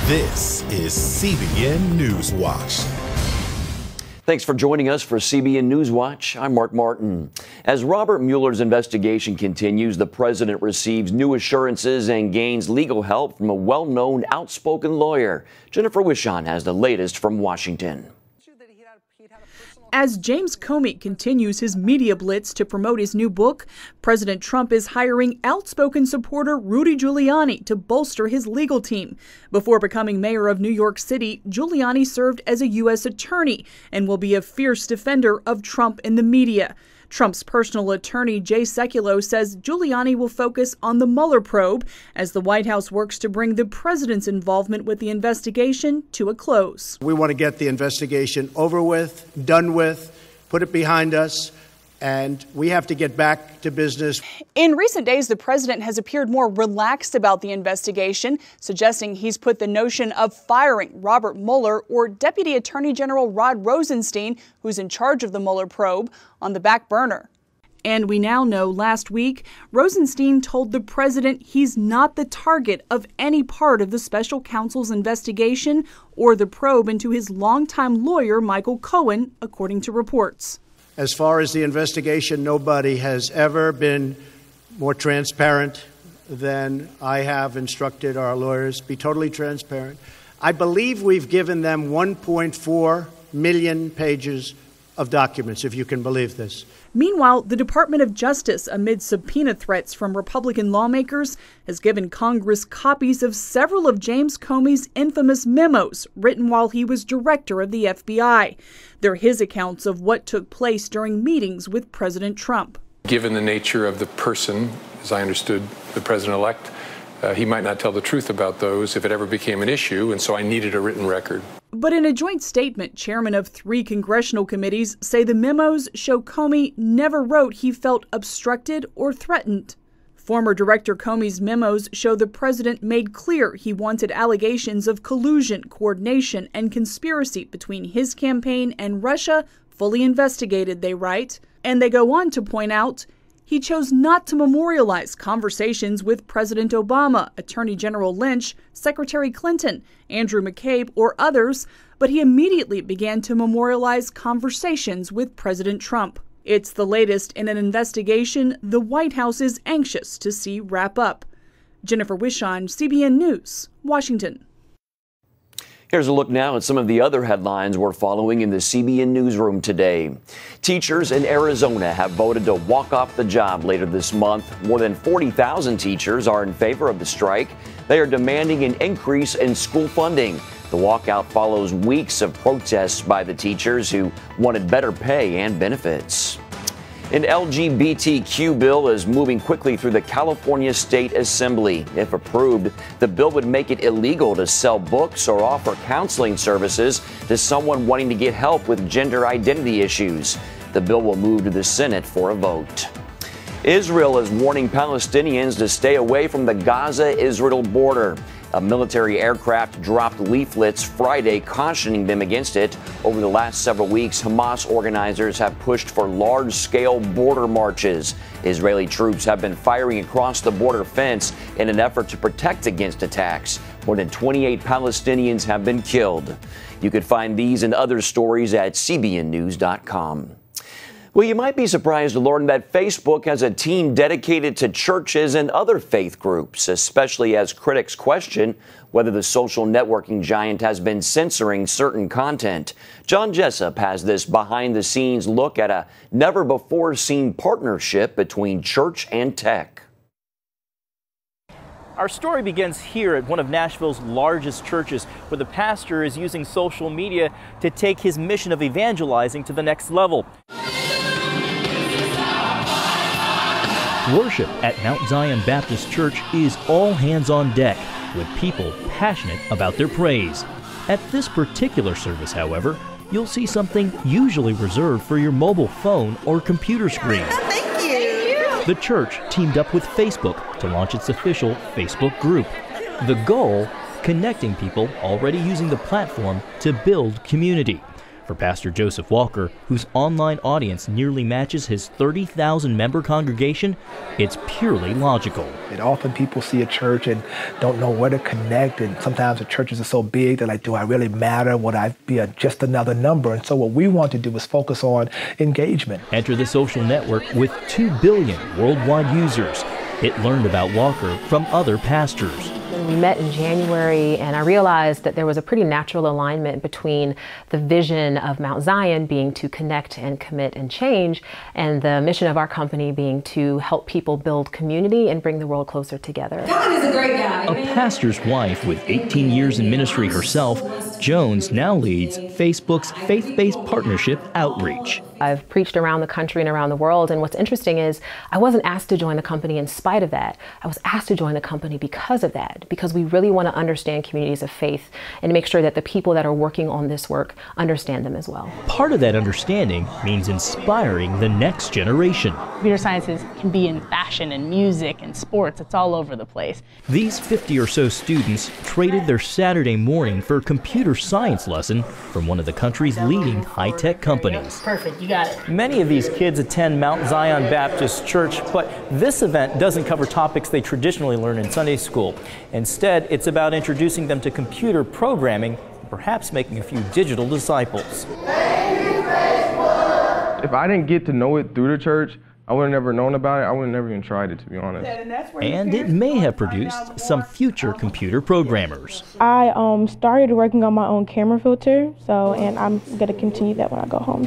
This is CBN NewsWatch. Thanks for joining us for CBN NewsWatch. I'm Mark Martin. As Robert Mueller's investigation continues, the president receives new assurances and gains legal help from a well-known, outspoken lawyer. Jennifer Wishon has the latest from Washington. As James Comey continues his media blitz to promote his new book, President Trump is hiring outspoken supporter Rudy Giuliani to bolster his legal team. Before becoming mayor of New York City, Giuliani served as a U.S. attorney and will be a fierce defender of Trump in the media. Trump's personal attorney, Jay Sekulow, says Giuliani will focus on the Mueller probe as the White House works to bring the president's involvement with the investigation to a close. We want to get the investigation over with, done with, put it behind us, and we have to get back to business. In recent days, the president has appeared more relaxed about the investigation, suggesting he's put the notion of firing Robert Mueller or Deputy Attorney General Rod Rosenstein, who's in charge of the Mueller probe, on the back burner. And we now know last week, Rosenstein told the president he's not the target of any part of the special counsel's investigation or the probe into his longtime lawyer, Michael Cohen, according to reports. As far as the investigation, nobody has ever been more transparent than I have instructed our lawyers. Be totally transparent. I believe we've given them 1.4 million pages of documents, if you can believe this. Meanwhile, the Department of Justice, amid subpoena threats from Republican lawmakers, has given Congress copies of several of James Comey's infamous memos written while he was director of the FBI. They're his accounts of what took place during meetings with President Trump. Given the nature of the person, as I understood the president-elect, he might not tell the truth about those if it ever became an issue, and so I needed a written record. But in a joint statement, chairmen of 3 congressional committees say the memos show Comey never wrote he felt obstructed or threatened. Former Director Comey's memos show the president made clear he wanted allegations of collusion, coordination, and conspiracy between his campaign and Russia fully investigated, they write. And they go on to point out he chose not to memorialize conversations with President Obama, Attorney General Lynch, Secretary Clinton, Andrew McCabe, or others, but he immediately began to memorialize conversations with President Trump. It's the latest in an investigation the White House is anxious to see wrap up. Jennifer Wishon, CBN News, Washington. Here's a look now at some of the other headlines we're following in the CBN newsroom today. Teachers in Arizona have voted to walk off the job later this month. More than 40,000 teachers are in favor of the strike. They are demanding an increase in school funding. The walkout follows weeks of protests by the teachers who wanted better pay and benefits. An LGBTQ bill is moving quickly through the California State Assembly. If approved, the bill would make it illegal to sell books or offer counseling services to someone wanting to get help with gender identity issues. The bill will move to the Senate for a vote. Israel is warning Palestinians to stay away from the Gaza-Israel border. A military aircraft dropped leaflets Friday cautioning them against it. Over the last several weeks, Hamas organizers have pushed for large-scale border marches. Israeli troops have been firing across the border fence in an effort to protect against attacks. More than 28 Palestinians have been killed. You can find these and other stories at cbnnews.com. Well, you might be surprised to learn that Facebook has a team dedicated to churches and other faith groups, especially as critics question whether the social networking giant has been censoring certain content. John Jessup has this behind-the-scenes look at a never-before-seen partnership between church and tech. Our story begins here at one of Nashville's largest churches, where the pastor is using social media to take his mission of evangelizing to the next level. Worship at Mount Zion Baptist Church is all hands on deck, with people passionate about their praise. At this particular service, however, you'll see something usually reserved for your mobile phone or computer screen. Thank you. The church teamed up with Facebook to launch its official Facebook group. The goal? Connecting people already using the platform to build community. For Pastor Joseph Walker, whose online audience nearly matches his 30,000-member congregation, it's purely logical. Often people see a church and don't know where to connect, and sometimes the churches are so big, they're like, do I really matter? Would I be just another number? And so what we want to do is focus on engagement. Enter the social network with 2 billion worldwide users. It learned about Walker from other pastors. We met in January, and I realized that there was a pretty natural alignment between the vision of Mount Zion being to connect and commit and change, and the mission of our company being to help people build community and bring the world closer together. God is a great guy. A pastor's wife with 18 years in ministry herself, Jones now leads Facebook's faith-based partnership outreach. I've preached around the country and around the world, and what's interesting is I wasn't asked to join the company in spite of that. I was asked to join the company because of that, because we really want to understand communities of faith and make sure that the people that are working on this work understand them as well. Part of that understanding means inspiring the next generation. Computer sciences can be in fashion and music and sports. It's all over the place. These 50 or so students traded their Saturday morning for a computer science lesson from one of the country's leading high-tech companies. Perfect, you got it. Many of these kids attend Mount Zion Baptist Church, but this event doesn't cover topics they traditionally learn in Sunday school. Instead, it's about introducing them to computer programming and perhaps making a few digital disciples. If I didn't get to know it through the church, I would have never known about it. I would have never even tried it, to be honest. And it may have produced some future computer programmers. I started working on my own camera filter, and I'm going to continue that when I go home.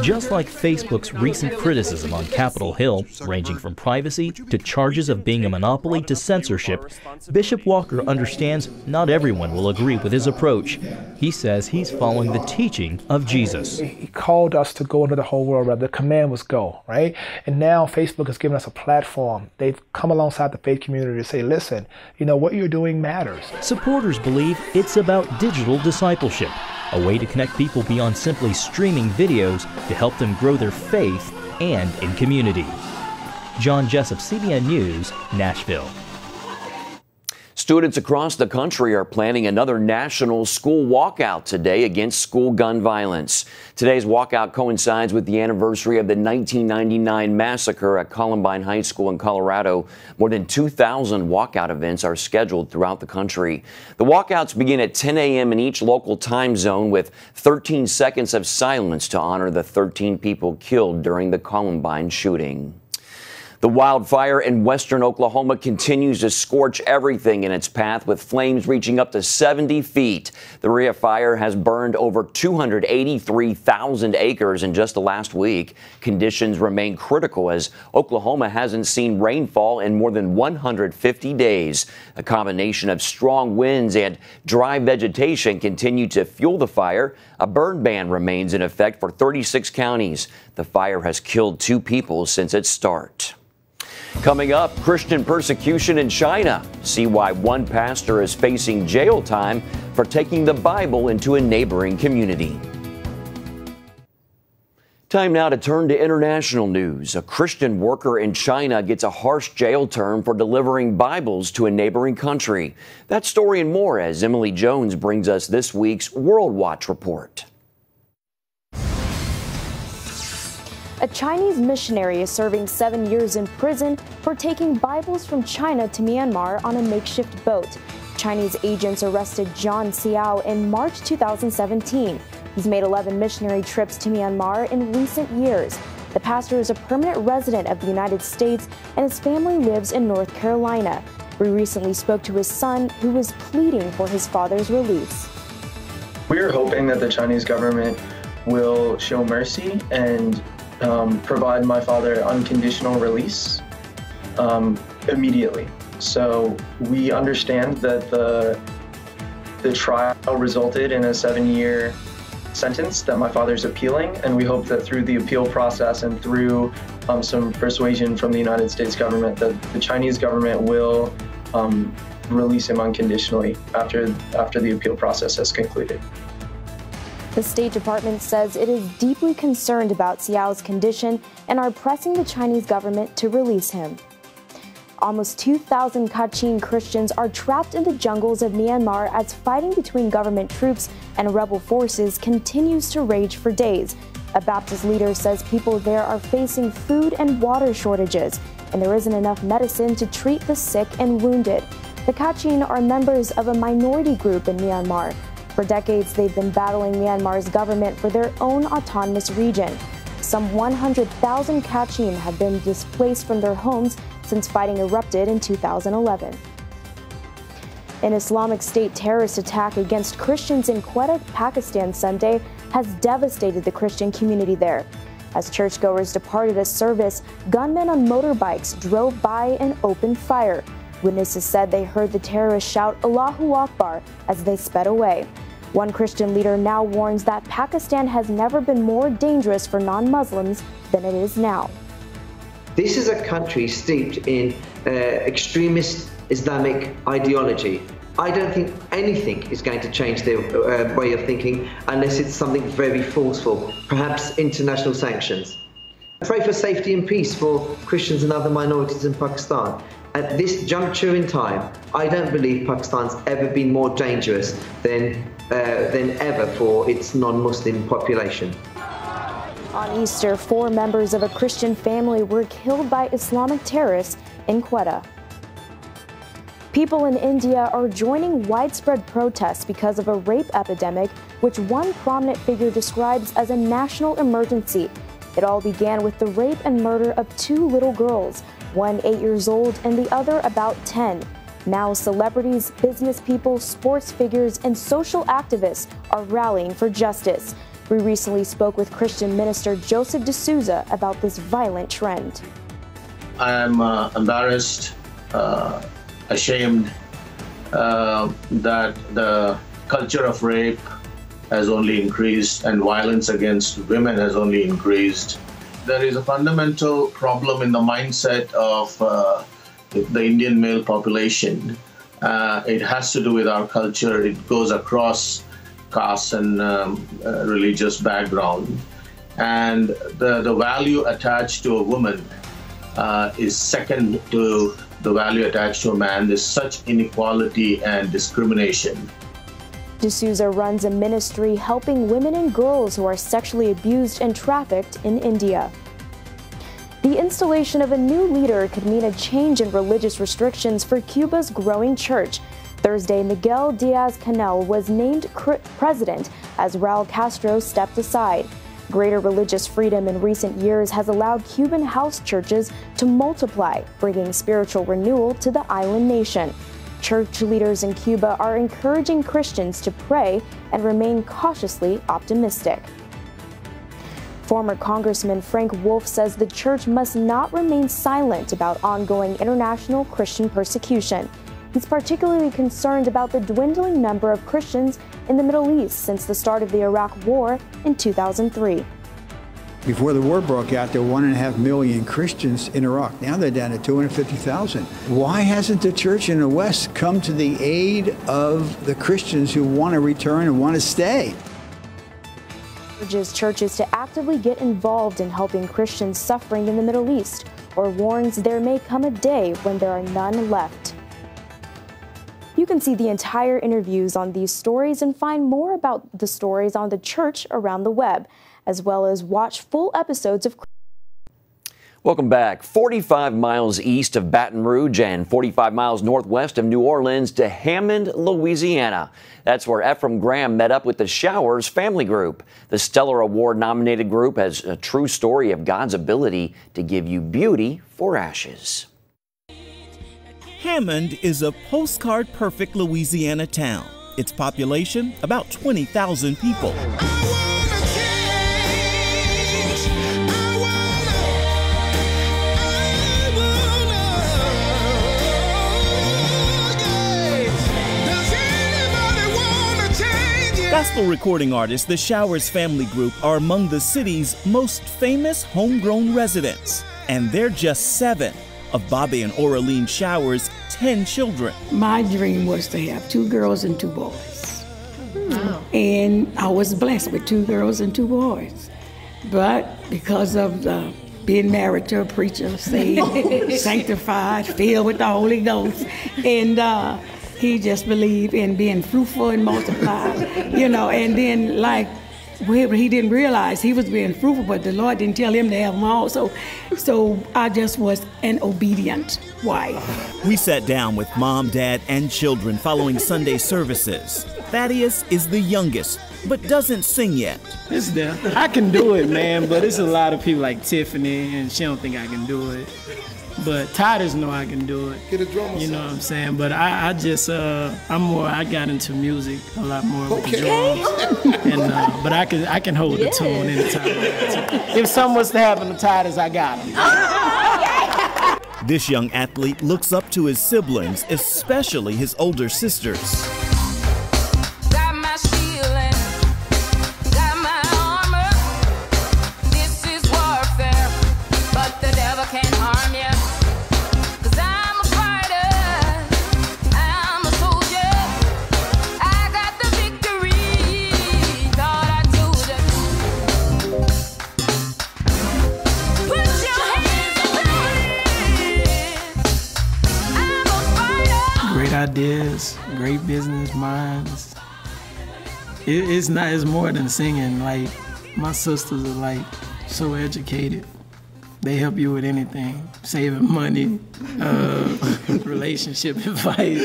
Just like Facebook's recent criticism on Capitol Hill, ranging from privacy to charges of being a monopoly to censorship, Bishop Walker understands not everyone will agree with his approach. He says he's following the teaching of Jesus. He called us to go into the whole world, rather. The command was go, right? And now Facebook has given us a platform. They've come alongside the faith community to say, listen, what you're doing matters. Supporters believe it's about digital discipleship, a way to connect people beyond simply streaming videos to help them grow their faith and in community. John Jessup, CBN News, Nashville. Students across the country are planning another national school walkout today against school gun violence. Today's walkout coincides with the anniversary of the 1999 massacre at Columbine High School in Colorado. More than 2,000 walkout events are scheduled throughout the country. The walkouts begin at 10 a.m. in each local time zone with 13 seconds of silence to honor the 13 people killed during the Columbine shooting. The wildfire in western Oklahoma continues to scorch everything in its path, with flames reaching up to 70 feet. The Ria fire has burned over 283,000 acres in just the last week. Conditions remain critical as Oklahoma hasn't seen rainfall in more than 150 days. A combination of strong winds and dry vegetation continue to fuel the fire. A burn ban remains in effect for 36 counties. The fire has killed 2 people since its start. Coming up, Christian persecution in China. See why one pastor is facing jail time for taking the Bible into a neighboring community. Time now to turn to international news. A Christian worker in China gets a harsh jail term for delivering Bibles to a neighboring country. That story and more as Emily Jones brings us this week's World Watch report. A Chinese missionary is serving 7 years in prison for taking Bibles from China to Myanmar on a makeshift boat. Chinese agents arrested John Xiao in March 2017. He's made 11 missionary trips to Myanmar in recent years. The pastor is a permanent resident of the United States, and his family lives in North Carolina. We recently spoke to his son, who was pleading for his father's release. We're hoping that the Chinese government will show mercy and provide my father unconditional release immediately. So we understand that the trial resulted in a 7-year sentence that my father's appealing, and we hope that through the appeal process and through some persuasion from the United States government that the Chinese government will release him unconditionally after the appeal process has concluded. The State Department says it is deeply concerned about Xiao's condition and are pressing the Chinese government to release him. Almost 2,000 Kachin Christians are trapped in the jungles of Myanmar as fighting between government troops and rebel forces continues to rage for days. A Baptist leader says people there are facing food and water shortages, and there isn't enough medicine to treat the sick and wounded. The Kachin are members of a minority group in Myanmar. For decades, they've been battling Myanmar's government for their own autonomous region. Some 100,000 Kachin have been displaced from their homes since fighting erupted in 2011. An Islamic State terrorist attack against Christians in Quetta, Pakistan Sunday has devastated the Christian community there. As churchgoers departed a service, gunmen on motorbikes drove by and opened fire. Witnesses said they heard the terrorists shout Allahu Akbar as they sped away. One Christian leader now warns that Pakistan has never been more dangerous for non-Muslims than it is now. This is a country steeped in extremist Islamic ideology. I don't think anything is going to change their way of thinking unless it's something very forceful, perhaps international sanctions. Pray for safety and peace for Christians and other minorities in Pakistan. At this juncture in time, I don't believe Pakistan's ever been more dangerous than ever for its non-Muslim population. On Easter, 4 members of a Christian family were killed by Islamic terrorists in Quetta. People in India are joining widespread protests because of a rape epidemic, which one prominent figure describes as a national emergency. It all began with the rape and murder of 2 little girls, one 8 years old and the other about 10. Now celebrities, business people, sports figures, and social activists are rallying for justice. We recently spoke with Christian minister Joseph D'Souza about this violent trend. I am embarrassed, ashamed that the culture of rape has only increased and violence against women has only increased. There is a fundamental problem in the mindset of the Indian male population. It has to do with our culture. It goes across caste and religious background. And the value attached to a woman is second to the value attached to a man. There's such inequality and discrimination. D'Souza runs a ministry helping women and girls who are sexually abused and trafficked in India. The installation of a new leader could mean a change in religious restrictions for Cuba's growing church. Thursday, Miguel Diaz-Canel was named president as Raul Castro stepped aside. Greater religious freedom in recent years has allowed Cuban house churches to multiply, bringing spiritual renewal to the island nation. Church leaders in Cuba are encouraging Christians to pray and remain cautiously optimistic. Former Congressman Frank Wolf says the church must not remain silent about ongoing international Christian persecution. He's particularly concerned about the dwindling number of Christians in the Middle East since the start of the Iraq War in 2003. Before the war broke out, there were 1.5 million Christians in Iraq. Now they're down to 250,000. Why hasn't the church in the West come to the aid of the Christians who want to return and want to stay? Urges churches to actively get involved in helping Christians suffering in the Middle East, or warns there may come a day when there are none left. You can see the entire interviews on these stories and find more about the stories on the church around the web, as well as watch full episodes of. Welcome back. 45 miles east of Baton Rouge and 45 miles northwest of New Orleans to Hammond, Louisiana. That's where Ephraim Graham met up with the Showers family group. The Stellar Award-nominated group has a true story of God's ability to give you beauty for ashes. Hammond is a postcard-perfect Louisiana town. Its population, about 20,000 people. Gospel recording artists, the Showers family group, are among the city's most famous homegrown residents. And they're just 7 of Bobby and Oraline Showers' 10 children. My dream was to have 2 girls and 2 boys. And I was blessed with 2 girls and 2 boys. But because of the being married to a preacher, saved, sanctified, filled with the Holy Ghost. And he just believed in being fruitful and multiplied, you know. And then, like, he didn't realize he was being fruitful, but the Lord didn't tell him to have them all. So I just was an obedient wife. We sat down with mom, dad, and children following Sunday services. Thaddeus is the youngest, but doesn't sing yet. It's there. I can do it, man, but it's a lot of people like Tiffany, and she don't think I can do it. But Titus know I can do it. Get a drummer. You know what I'm saying? But I just, I got into music a lot more with the drums. And, but I can hold the tune anytime. If something was to happen to Titus, I got him. This young athlete looks up to his siblings, especially his older sisters. Ideas, great business minds. It's more than singing. Like, my sisters are like so educated. They help you with anything, saving money, relationship advice,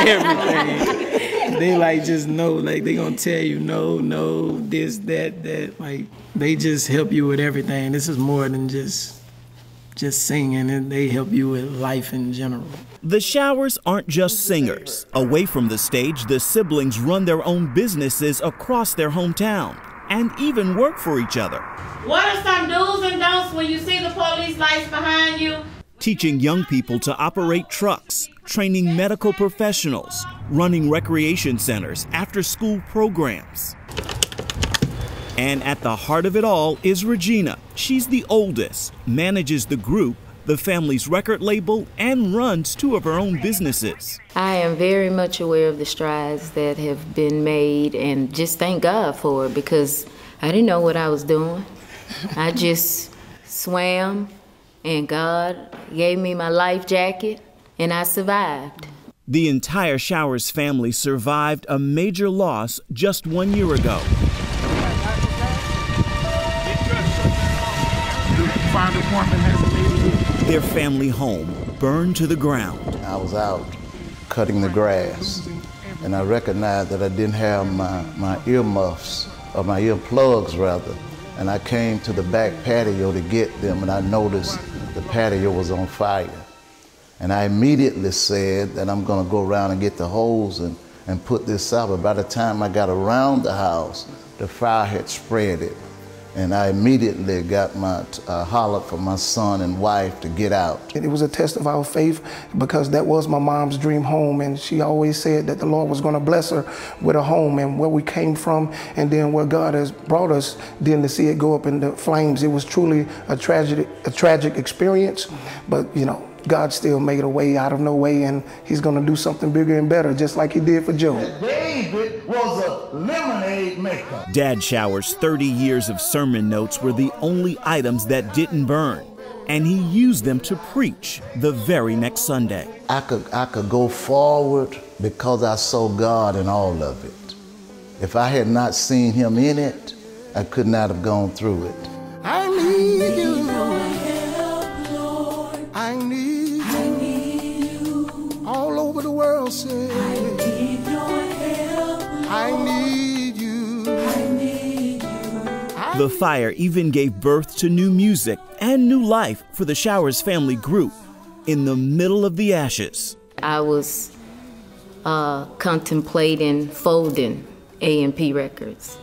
everything. They like just know, like they gonna tell you no, this, that. Like, they just help you with everything. This is more than just singing, and they help you with life in general. The Showers aren't just singers. Away from the stage, the siblings run their own businesses across their hometown and even work for each other. What are some do's and don'ts when you see the police lights behind you? Teaching young people to operate trucks, training medical professionals, running recreation centers, after-school programs. And at the heart of it all is Regina. She's the oldest, manages the group, the family's record label, and runs 2 of her own businesses. I am very much aware of the strides that have been made, and just thank God for it, because I didn't know what I was doing. I just swam, and God gave me my life jacket, and I survived. The entire Showers family survived a major loss just 1 year ago. Their family home burned to the ground. I was out cutting the grass, and I recognized that I didn't have my earmuffs, or my earplugs rather, and I came to the back patio to get them, and I noticed the patio was on fire. And I immediately said that I'm gonna go around and get the hose and put this out, but by the time I got around the house, the fire had spread it. And I immediately got my holler for my son and wife to get out. It was a test of our faith, because that was my mom's dream home, and she always said that the Lord was going to bless her with a home, and where we came from and then where God has brought us, then to see it go up in the flames, it was truly a tragic experience. But you know, God still made a way out of no way, and he's going to do something bigger and better, just like he did for Job. David was a lemonade maker. Dad Showers' 30 years of sermon notes were the only items that didn't burn, and he used them to preach the very next Sunday. I could go forward because I saw God in all of it. If I had not seen him in it, I could not have gone through it. I need you. I need you. All over the world say, I need your help, Lord. I need you. I need you. The fire even gave birth to new music and new life for the Showers family group in the middle of the ashes. I was contemplating folding A&P Records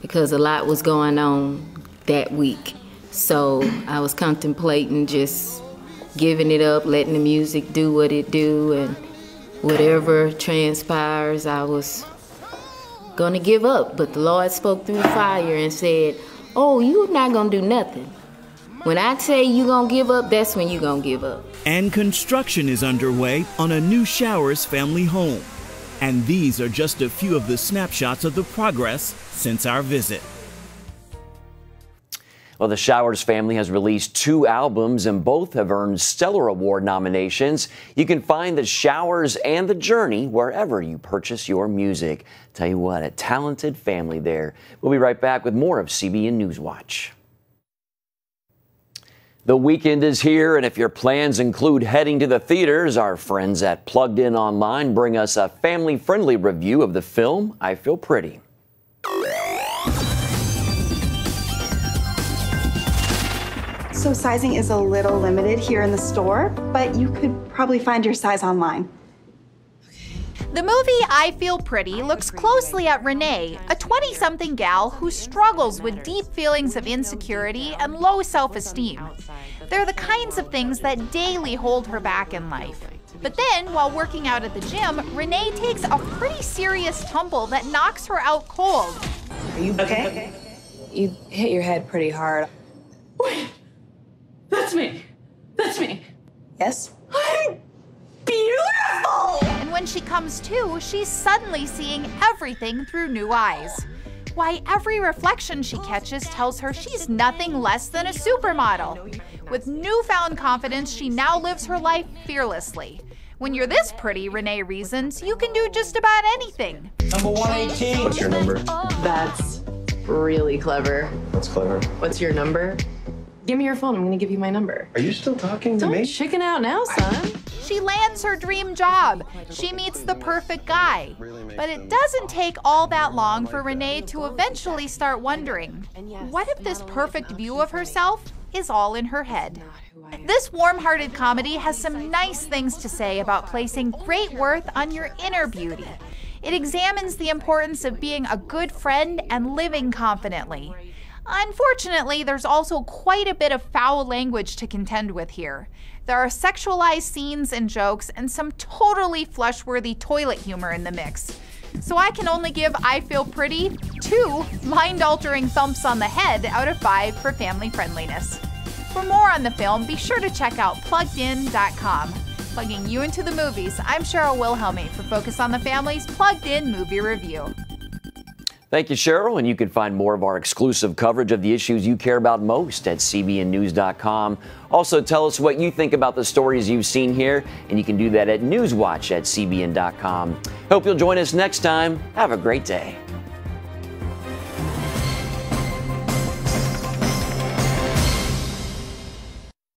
because a lot was going on that week. So I was contemplating just giving it up, letting the music do what it do, and whatever transpires, I was gonna give up. But the Lord spoke through the fire and said, oh, you're not gonna do nothing. When I say you gonna give up, that's when you gonna give up. And construction is underway on a new Showers family home. And these are just a few of the snapshots of the progress since our visit. Well, the Showers family has released 2 albums and both have earned Stellar Award nominations. You can find The Showers and The Journey wherever you purchase your music. Tell you what, a talented family there. We'll be right back with more of CBN NewsWatch. The weekend is here, and if your plans include heading to the theaters, our friends at Plugged In Online bring us a family-friendly review of the film, I Feel Pretty. So sizing is a little limited here in the store, but you could probably find your size online. The movie I Feel Pretty looks closely at Renee, a 20-something gal who struggles with deep feelings of insecurity and low self-esteem. They're the kinds of things that daily hold her back in life. But then, while working out at the gym, Renee takes a pretty serious tumble that knocks her out cold. Are you okay? You hit your head pretty hard. Wait, that's me. That's me. Yes? I'm beautiful! And when she comes to, she's suddenly seeing everything through new eyes. Why, every reflection she catches tells her she's nothing less than a supermodel. With newfound confidence, she now lives her life fearlessly. When you're this pretty, Renee reasons, you can do just about anything. Number 118. What's your number? That's really clever. What's clever? What's your number? Give me your phone. I'm going to give you my number. Are you still talking to Don't me? chicken out now, son. She lands her dream job. She meets the perfect guy. But it doesn't take all that long for Renee to eventually start wondering, what if this perfect view of herself is all in her head? This warm-hearted comedy has some nice things to say about placing great worth on your inner beauty. It examines the importance of being a good friend and living confidently. Unfortunately, there's also quite a bit of foul language to contend with here. There are sexualized scenes and jokes and some totally flush-worthy toilet humor in the mix. So I can only give I Feel Pretty 2 mind-altering thumps on the head out of 5 for family friendliness. For more on the film, be sure to check out PluggedIn.com. Plugging you into the movies, I'm Cheryl Wilhelmy for Focus on the Family's Plugged In Movie Review. Thank you, Cheryl, and you can find more of our exclusive coverage of the issues you care about most at CBNNews.com. Also, tell us what you think about the stories you've seen here, and you can do that at NewsWatch at CBN.com. Hope you'll join us next time. Have a great day.